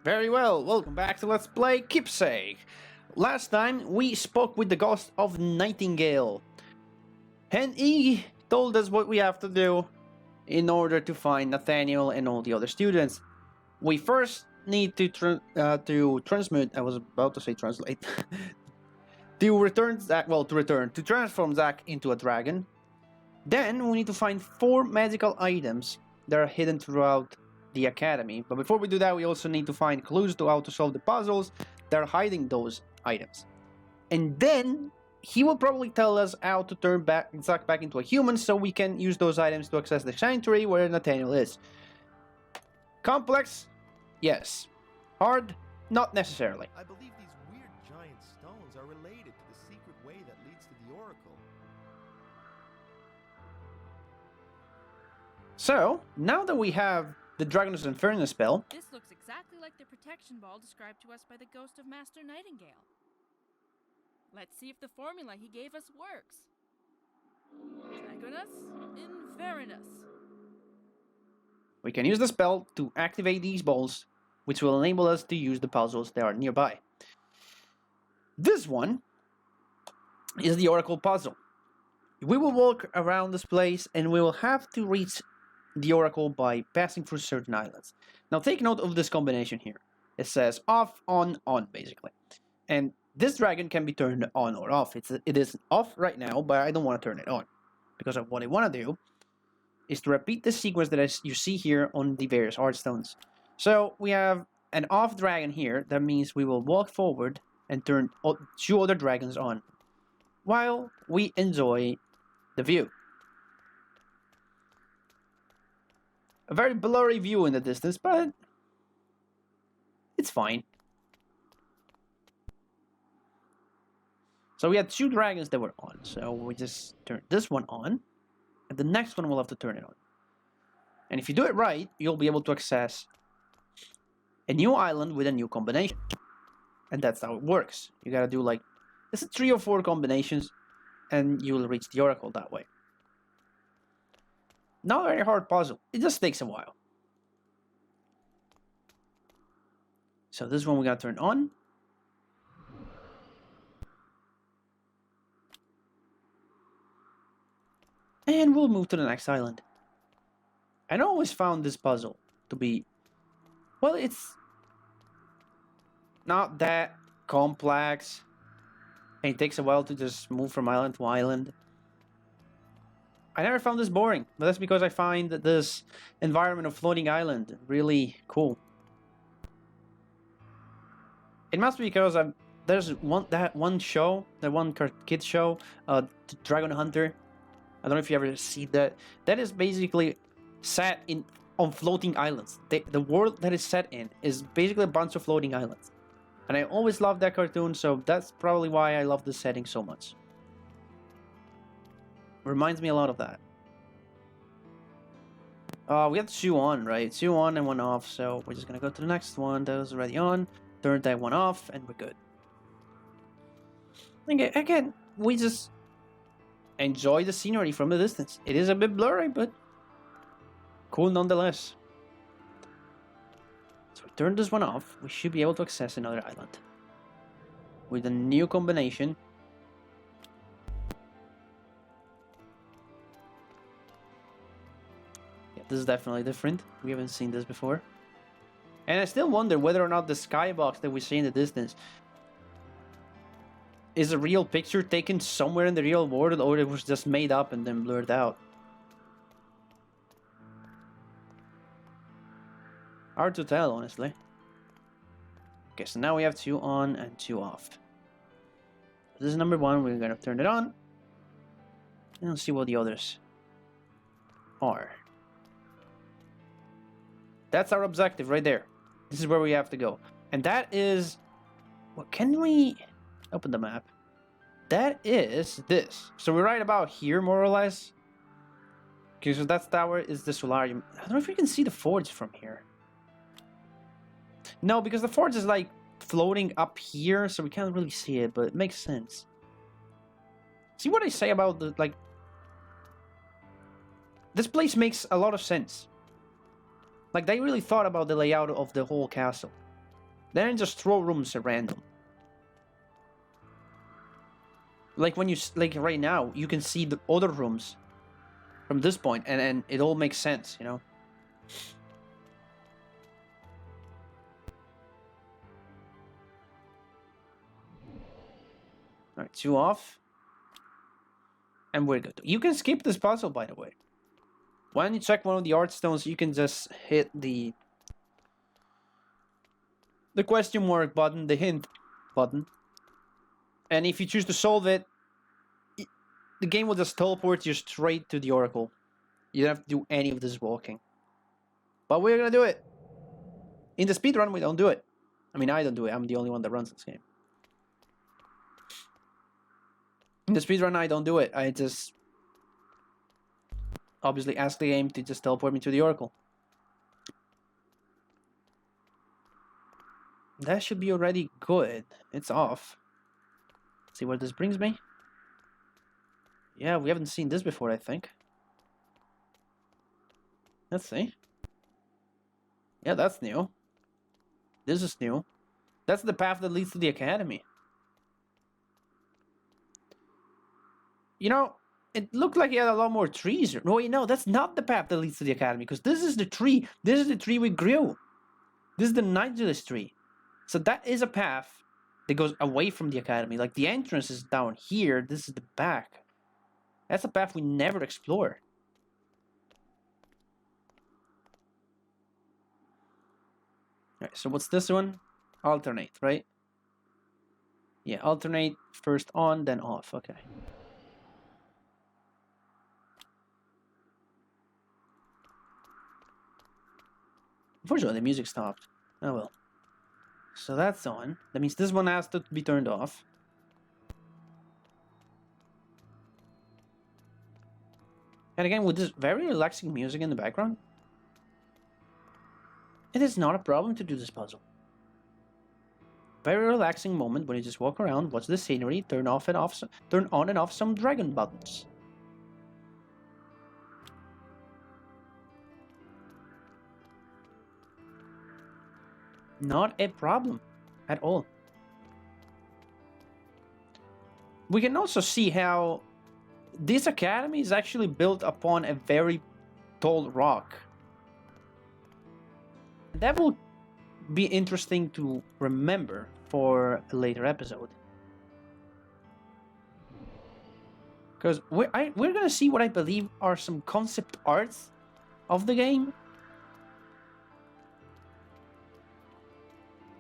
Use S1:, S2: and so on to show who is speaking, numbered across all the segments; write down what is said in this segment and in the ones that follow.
S1: Very well, welcome back to Let's Play Keepsake. Last time we spoke with the ghost of Nightingale, and he told us what we have to do in order to find Nathaniel and all the other students. We first need to transmute. I was about to say translate. to transform Zach into a dragon. Then we need to find 4 magical items that are hidden throughout the academy. But before we do that, we also need to find clues to how to solve the puzzles that are hiding those items. And then he will probably tell us how to turn Zach back into a human so we can use those items to access the sanctuary where Nathaniel is. Complex? Yes. Hard? Not necessarily.
S2: I believe these weird giant stones are related to the secret way that leads to the oracle.
S1: So, now that we have the Dragon's Inferno spell...
S3: This looks exactly like the protection ball described to us by the ghost of Master Nightingale. Let's see if the formula he gave us works. Dragonus Inverinus.
S1: We can use the spell to activate these balls, which will enable us to use the puzzles that are nearby. This one is the Oracle puzzle. We will walk around this place and we will have to reach the Oracle by passing through certain islands. Now take note of this combination here. It says off, on, basically. And this dragon can be turned on or off. It is off right now, but I don't want to turn it on. Because what I want to do is to repeat the sequence that you see here on the various heartstones. So we have an off dragon here. That means we will walk forward and turn 2 other dragons on while we enjoy the view. A very blurry view in the distance, but it's fine. So we had 2 dragons that were on, so we just turn this one on, and the next one we'll have to turn it on. And if you do it right, you'll be able to access a new island with a new combination. And that's how it works. You gotta do like, this is 3 or 4 combinations, and you will reach the Oracle that way. Not a very hard puzzle. It just takes a while. So this one we gotta turn on. And we'll move to the next island. I always found this puzzle to be... well, it's not that complex. And it takes a while to just move from island to island. I never found this boring, but that's because I find this environment of floating island really cool. It must be because there's one show, that one kids show, Dragon Hunter. I don't know if you ever see that. That is basically set on floating islands. The world that is set in is basically a bunch of floating islands. And I always loved that cartoon, so that's probably why I love this setting so much. Reminds me a lot of that. We have 2 on, right? 2 on and 1 off, so we're just gonna go to the next one. That was already on. Turn that one off, and we're good. Again, we just enjoy the scenery from a distance. It is a bit blurry, but cool nonetheless. So we turn this one off. We should be able to access another island with a new combination. This is definitely different. We haven't seen this before. And I still wonder whether or not the skybox that we see in the distance is a real picture taken somewhere in the real world, or it was just made up and then blurred out. Hard to tell, honestly. Okay, so now we have 2 on and 2 off. This is number 1. We're gonna turn it on. And let's see what the others are. That's our objective right there. This is where we have to go. And that is... what, can we open the map? That is this. So we're right about here, more or less. Okay, so that tower is the solarium. I don't know if you can see the forge from here. No, because the forge is like floating up here, so we can't really see it, but it makes sense. See what I say about the, like... this place makes a lot of sense. Like, they really thought about the layout of the whole castle. Then just throw rooms at random. Like when you like right now, you can see the other rooms from this point, and it all makes sense, you know. All right, 2 off, and we're good. You can skip this puzzle, by the way. When you check one of the art stones, you can just hit the question mark button, the hint button, and if you choose to solve it, the game will just teleport you straight to the oracle. You don't have to do any of this walking. But we're gonna do it. In the speedrun, we don't do it. I mean, I don't do it. I'm the only one that runs this game. In the speedrun, I don't do it. I just obviously ask the game to just teleport me to the oracle. That should be already good. It's off. See where this brings me? Yeah, we haven't seen this before, I think. Let's see. Yeah, that's new. This is new. That's the path that leads to the academy. You know, it looked like he had a lot more trees. No, wait, no, that's not the path that leads to the academy, because this is the tree. This is the tree we grew. This is the Nigellus tree. So that is a path that goes away from the academy. Like, the entrance is down here. This is the back. That's a path we never explored. Alright, so what's this one? Alternate, right? Yeah, alternate, first on, then off. Okay. Unfortunately, the music stopped. Oh well. So that's on. That means this one has to be turned off. And again, with this very relaxing music in the background, it is not a problem to do this puzzle. Very relaxing moment when you just walk around, watch the scenery, turn on and off some dragon buttons. Not a problem at all. We can also see how this academy is actually built upon a very tall rock. That will be interesting to remember for a later episode. Because we're gonna see what I believe are some concept arts of the game.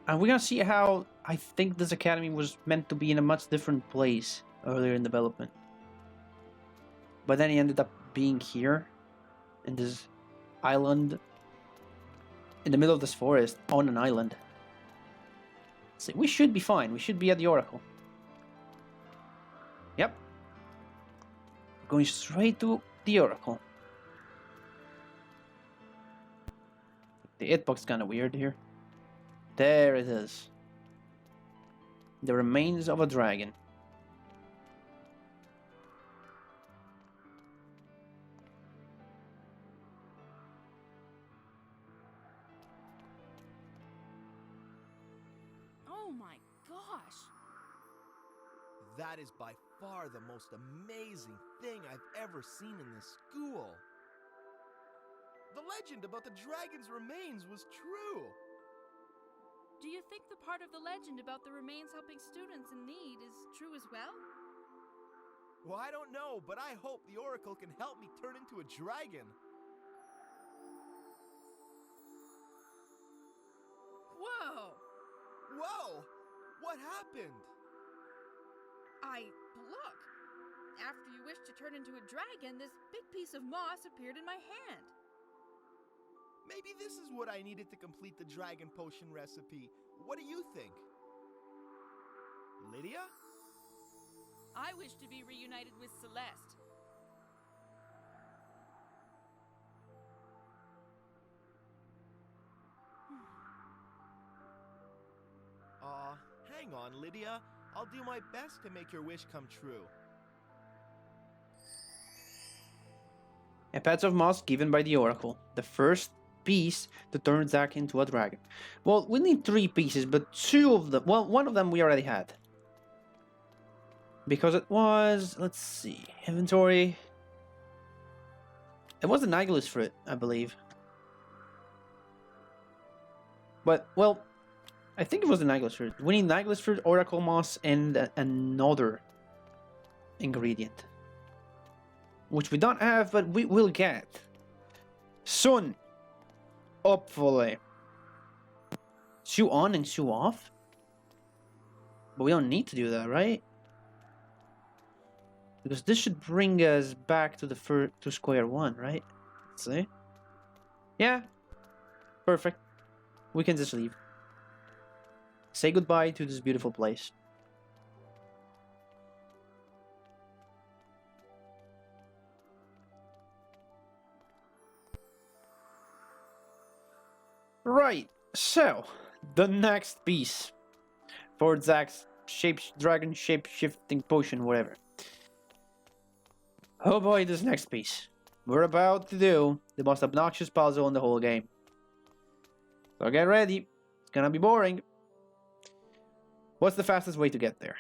S1: And we're gonna see how I think this academy was meant to be in a much different place earlier in development. But then he ended up being here, in this island, in the middle of this forest, on an island. So we should be fine. We should be at the oracle. Yep. Going straight to the oracle. The hitbox is kind of weird here. There it is. The remains of a dragon.
S3: Oh my gosh!
S2: That is by far the most amazing thing I've ever seen in this school. The legend about the dragon's remains was true.
S3: Do you think the part of the legend about the remains helping students in need is true as well?
S2: Well, I don't know, but I hope the oracle can help me turn into a dragon.
S3: Whoa!
S2: Whoa! What happened?
S3: Look! After you wished to turn into a dragon, this big piece of moss appeared in my hand.
S2: Maybe this is what I needed to complete the dragon potion recipe. What do you think? Lydia?
S3: I wish to be reunited with Celeste.
S2: Hang on, Lydia. I'll do my best to make your wish come true.
S1: A patch of moss given by the oracle. The first piece to turn Zack into a dragon. Well, we need 3 pieces, but 2 of them... Well, 1 of them we already had. Because it was... Let's see... Inventory... It was the Nihilus fruit, I believe. But, well... I think it was the Nihilus fruit. We need Nihilus fruit, Oracle Moss, and another ingredient. Which we don't have, but we will get. Soon. Hopefully. Shoe on and shoe off? But we don't need to do that, right? Because this should bring us back to the to square one, right? Let's see. Yeah. Perfect. We can just leave. Say goodbye to this beautiful place. Right, so the next piece for Zack's dragon shape-shifting potion, whatever. Oh boy, this next piece. We're about to do the most obnoxious puzzle in the whole game. So get ready. It's gonna be boring. What's the fastest way to get there?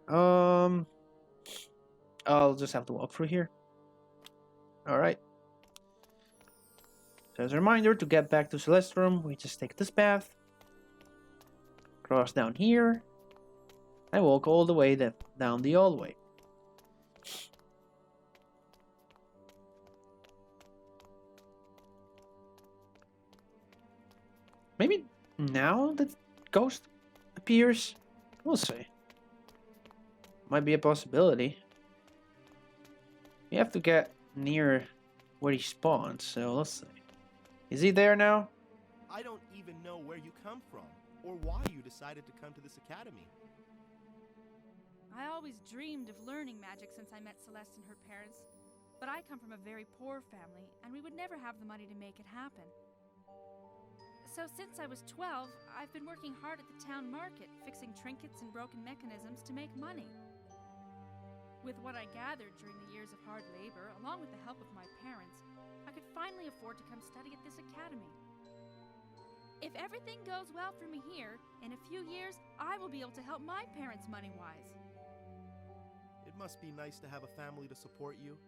S1: I'll just have to walk through here. Alright. So as a reminder, to get back to Celeste's room, we just take this path. Cross down here. And walk all the way down the hallway. Maybe now that Ghost appears? We'll see. Might be a possibility. We have to get near where he spawns, so let's see. Is he there now?
S2: I don't even know where you come from, or why you decided to come to this academy.
S3: I always dreamed of learning magic since I met Celeste and her parents, but I come from a very poor family, and we would never have the money to make it happen. So since I was 12, I've been working hard at the town market, fixing trinkets and broken mechanisms to make money. With what I gathered during the years of hard labor, along with the help of my parents, I could finally afford to come study at this academy. If everything goes well for me here, in a few years, I will be able to help my parents money-wise.
S2: It must be nice to have a family to support you.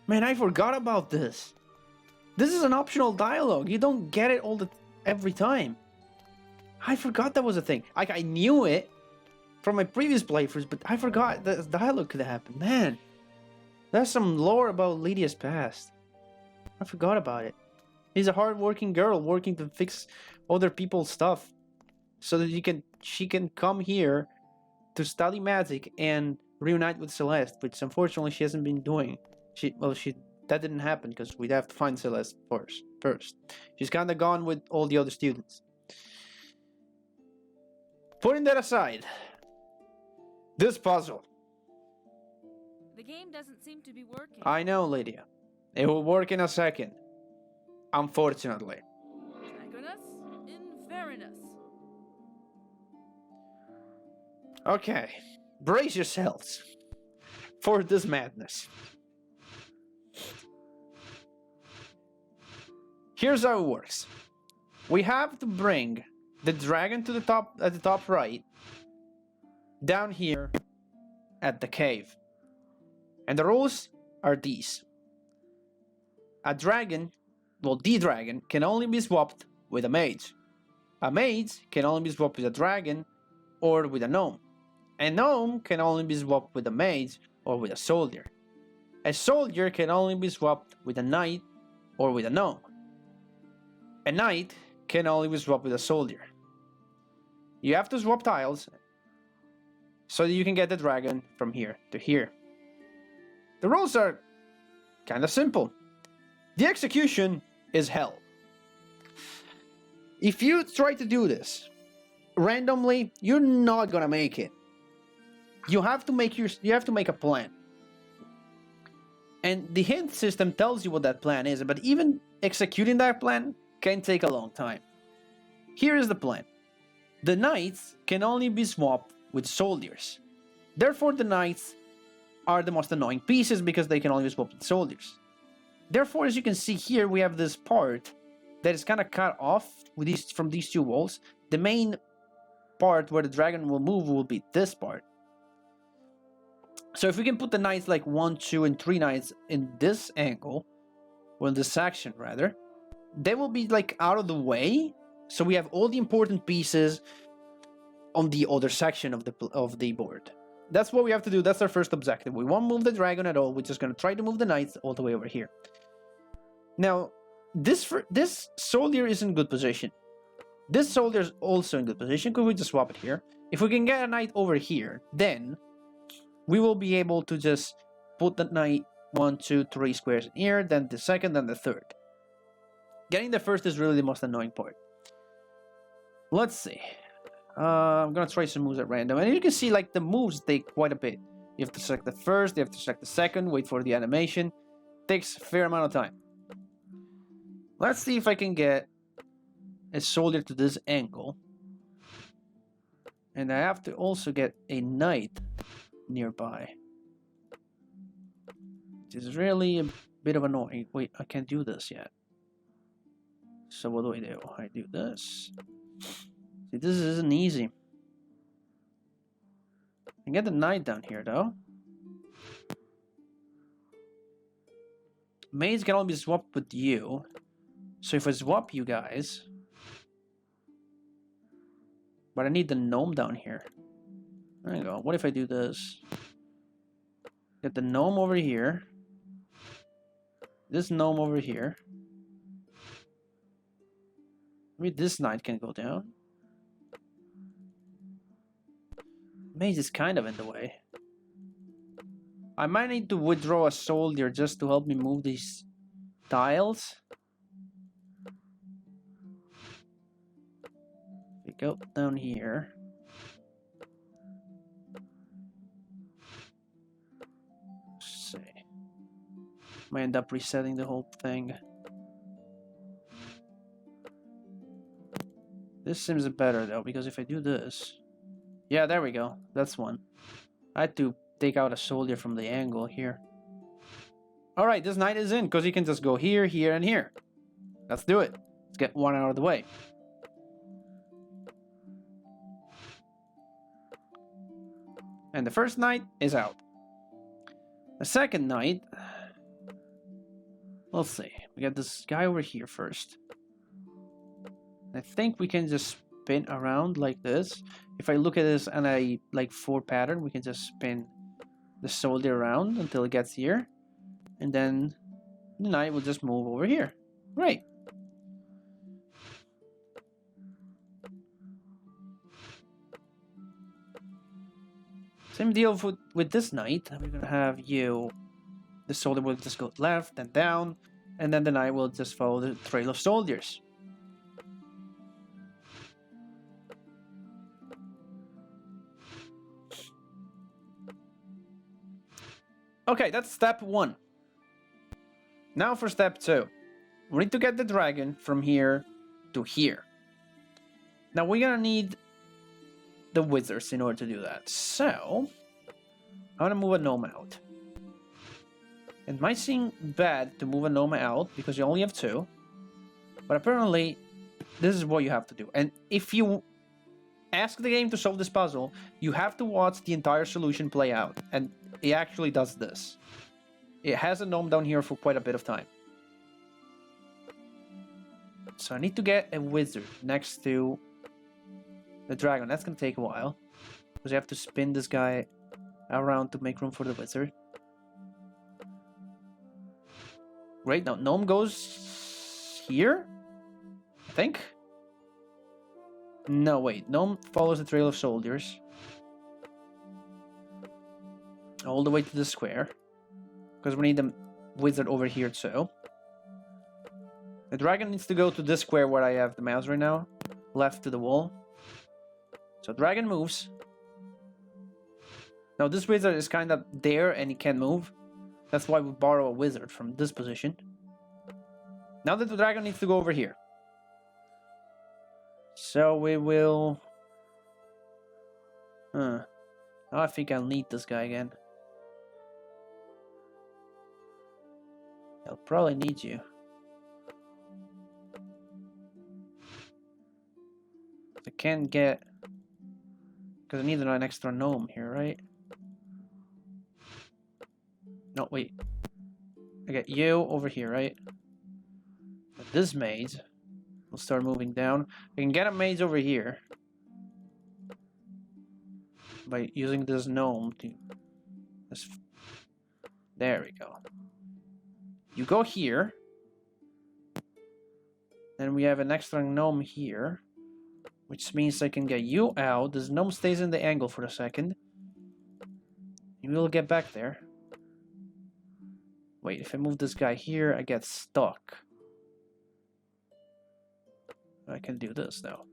S1: Man, I forgot about this. This is an optional dialogue. You don't get it every time. I forgot that was a thing. Like, I knew it from my previous playthroughs, but I forgot that this dialogue could happen. Man, there's some lore about Lydia's past. I forgot about it. She's a hard-working girl working to fix other people's stuff so that she can come here to study magic and reunite with Celeste, which unfortunately she hasn't been doing. That didn't happen because we'd have to find Celeste first. She's kind of gone with all the other students. Putting that aside, this puzzle.
S3: The game doesn't seem to be working.
S1: I know, Lydia. It will work in a second. Unfortunately.
S3: Dragonus Inverinus.
S1: Okay. Brace yourselves for this madness. Here's how it works. We have to bring the dragon to the top, at the top right, down here at the cave. And the rules are these. A dragon, the dragon, can only be swapped with a mage. A mage can only be swapped with a dragon or with a gnome. A gnome can only be swapped with a mage or with a soldier. A soldier can only be swapped with a knight or with a gnome. A knight can only be swapped with a soldier. You have to swap tiles so that you can get the dragon from here to here. The rules are kind of simple. The execution is hell. If you try to do this randomly, you're not gonna make it. You have to make a plan. And the hint system tells you what that plan is, but even executing that plan can take a long time. Here is the plan. The knights can only be swapped with soldiers. Therefore, the knights are the most annoying pieces because they can only be swapped with soldiers. Therefore, as you can see here, we have this part that is kind of cut off with from these two walls. The main part where the dragon will move will be this part. So if we can put the knights like 1, 2, and 3 knights in this angle, or in this section rather, they will be like out of the way. So we have all the important pieces on the other section of the board. That's what we have to do. That's our first objective. We won't move the dragon at all. We're just going to try to move the knights all the way over here. Now, this soldier is in good position. This soldier is also in good position. Could we just swap it here? If we can get a knight over here, then we will be able to just put the knight 1, 2, 3 squares in here, then the second, then the third. Getting the first is really the most annoying part. Let's see. I'm gonna try some moves at random, and you can see like the moves take quite a bit. You have to select the first, you have to select the second, wait for the animation. Takes a fair amount of time. Let's see if I can get a soldier to this angle. And I have to also get a knight nearby. Which is really a bit of annoying. Wait, I can't do this yet. So what do? I do this. See, this isn't easy. I can get the knight down here though. Mage can only be swapped with you. So if I swap you guys... But I need the gnome down here. There you go. What if I do this? Get the gnome over here. This gnome over here. Maybe this knight can go down. Mage is kind of in the way. I might need to withdraw a soldier just to help me move these tiles. We go down here. Let's see. Might end up resetting the whole thing. This seems better though, because if I do this... Yeah, there we go. That's one. I had to take out a soldier from the angle here. Alright, this knight is in, because he can just go here, here, and here. Let's do it. Let's get one out of the way. And the first knight is out. The second knight... Let's see. We got this guy over here first. I think we can just spin around like this. If I look at this and I like 4 pattern, we can just spin the soldier around until it gets here. And then the knight will just move over here. Great. Same deal with this knight. We're gonna have you... The soldier will just go left and down. And then the knight will just follow the trail of soldiers. Okay, that's step 1. Now for step 2. We need to get the dragon from here to here. Now we're gonna need the wizards in order to do that. So, I'm gonna move a gnome out. It might seem bad to move a gnome out because you only have 2. But apparently, this is what you have to do. And if you ask the game to solve this puzzle, you have to watch the entire solution play out. And it actually does this. It has a gnome down here for quite a bit of time. So I need to get a wizard next to the dragon. That's gonna take a while. Because you have to spin this guy around to make room for the wizard. Great, now gnome goes here? I think? No, wait. Gnome follows the trail of soldiers. All the way to the square. Because we need the wizard over here too. The dragon needs to go to this square where I have the mouse right now. Left to the wall. So dragon moves. Now this wizard is kind of there and he can't move. That's why we borrow a wizard from this position. Now that the dragon needs to go over here. So we will... Now I think I'll need this guy again. I'll probably need you. I can't get... Because I need an extra gnome here, right? No, wait. I get you over here, right? But this mage will start moving down. I can get a mage over here by using this gnome to... There we go. You go here. Then we have an extra gnome here, which means I can get you out. This gnome stays in the angle for a second. You will get back there. Wait, if I move this guy here, I get stuck. I can do this though.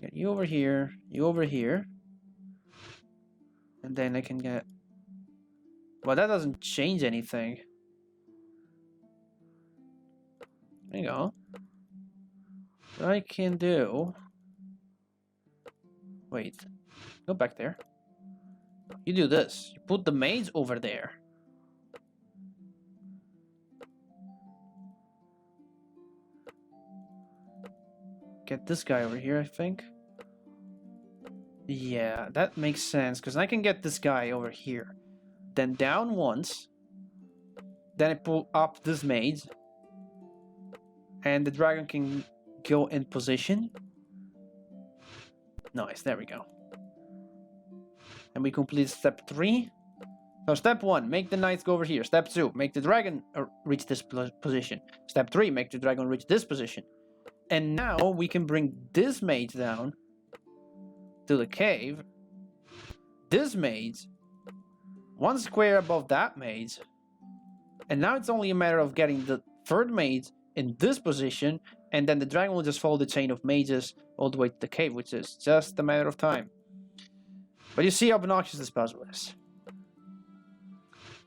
S1: Get you over here, you over here. And then I can get... Well, that doesn't change anything. There you go. What I can do... Wait. Go back there. You do this. You put the mage over there. Get this guy over here, I think. Yeah, that makes sense, because I can get this guy over here. Then down once. Then I pull up this mage. And the dragon can go in position. Nice, there we go. And we complete step 3. So step 1, make the knights go over here. Step 2, make the dragon reach this position. Step 3, make the dragon reach this position. And now we can bring this mage down to the cave. This mage, one square above that mage. And now it's only a matter of getting the third mage in this position, and then the dragon will just follow the chain of mages all the way to the cave, which is just a matter of time. But you see how obnoxious this puzzle is.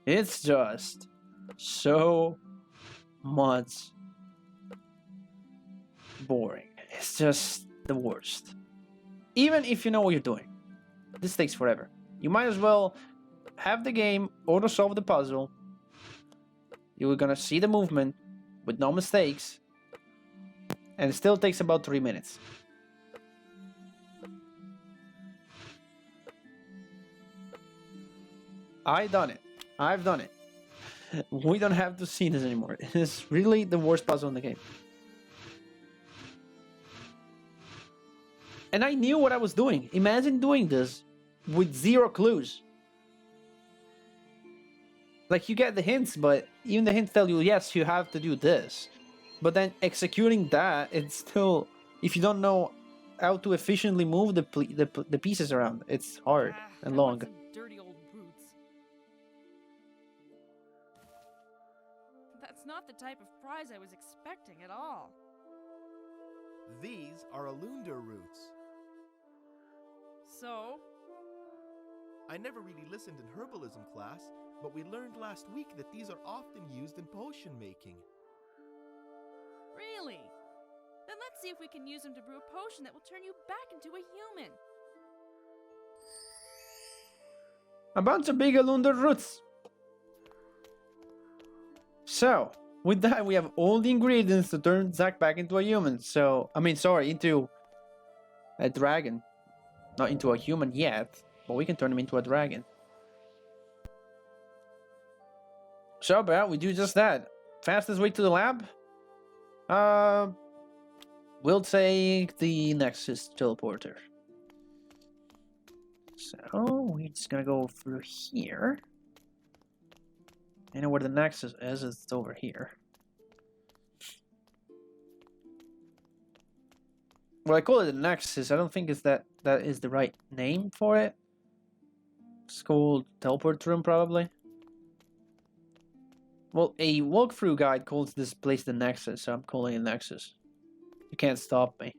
S1: It's just so much boring. It's just the worst. Even if you know what you're doing, this takes forever. You might as well have the game auto-solve the puzzle. You're gonna see the movement with no mistakes, and it still takes about 3 minutes. I've done it. We don't have to see this anymore. It's really the worst puzzle in the game. And I knew what I was doing. Imagine doing this with 0 clues. Like, you get the hints, but even the hints tell you, yes, you have to do this. But then executing that, it's still... If you don't know how to efficiently move the pieces around, it's hard and long.
S3: Dirty old boots. That's not the type of prize I was expecting at all.
S2: These are Alundar roots.
S3: So?
S2: I never really listened in herbalism class, but we learned last week that these are often used in potion making.
S3: Really? Then let's see if we can use them to brew a potion that will turn you back into a human.
S1: A bunch of big Alundar roots. So, with that, we have all the ingredients to turn Zack back into a human. So, I mean, sorry, into a dragon. Not into a human yet, but we can turn him into a dragon. So, we do just that. Fastest way to the lab? We'll take the Nexus teleporter. So, we're just gonna go through here. I know where the Nexus is, it's over here. Well, I call it the Nexus, I don't think it's that is the right name for it. It's called Teleport Room, probably. Well, a walkthrough guide calls this place the Nexus, so I'm calling it Nexus. You can't stop me.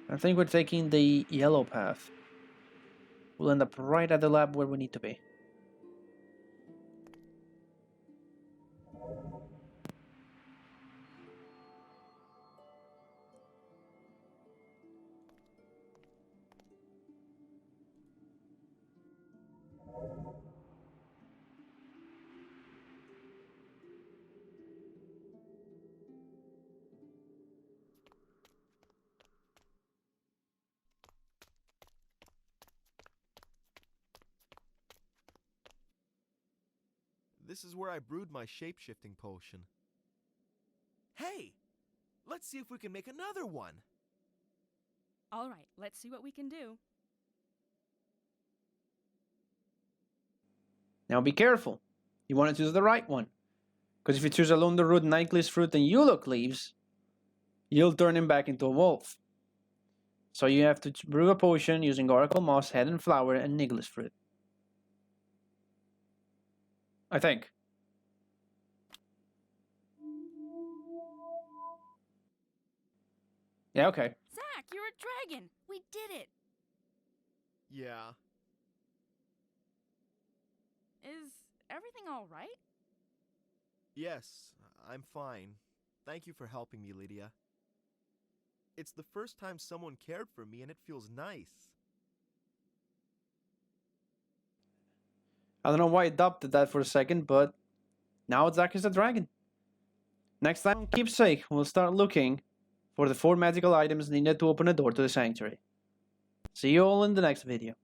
S1: I think we're taking the yellow path. We'll end up right at the lab where we need to be.
S2: This is where I brewed my shape-shifting potion. Hey! Let's see if we can make another one!
S3: All right, let's see what we can do.
S1: Now be careful. You want to choose the right one. Because if you choose alone the root, Nightcliff's fruit, and you look leaves, you'll turn him back into a wolf. So you have to brew a potion using Oracle Moss, Head and Flower, and Niglis fruit. I think. Yeah, okay.
S3: Zach, you're a dragon! We did it!
S2: Yeah.
S3: Is everything all right?
S2: Yes, I'm fine. Thank you for helping me, Lydia. It's the first time someone cared for me, and it feels nice.
S1: I don't know why I adopted that for a second, but now Zach is a dragon. Next time on Keepsake, we'll start looking for the 4 magical items needed to open a door to the sanctuary. See you all in the next video.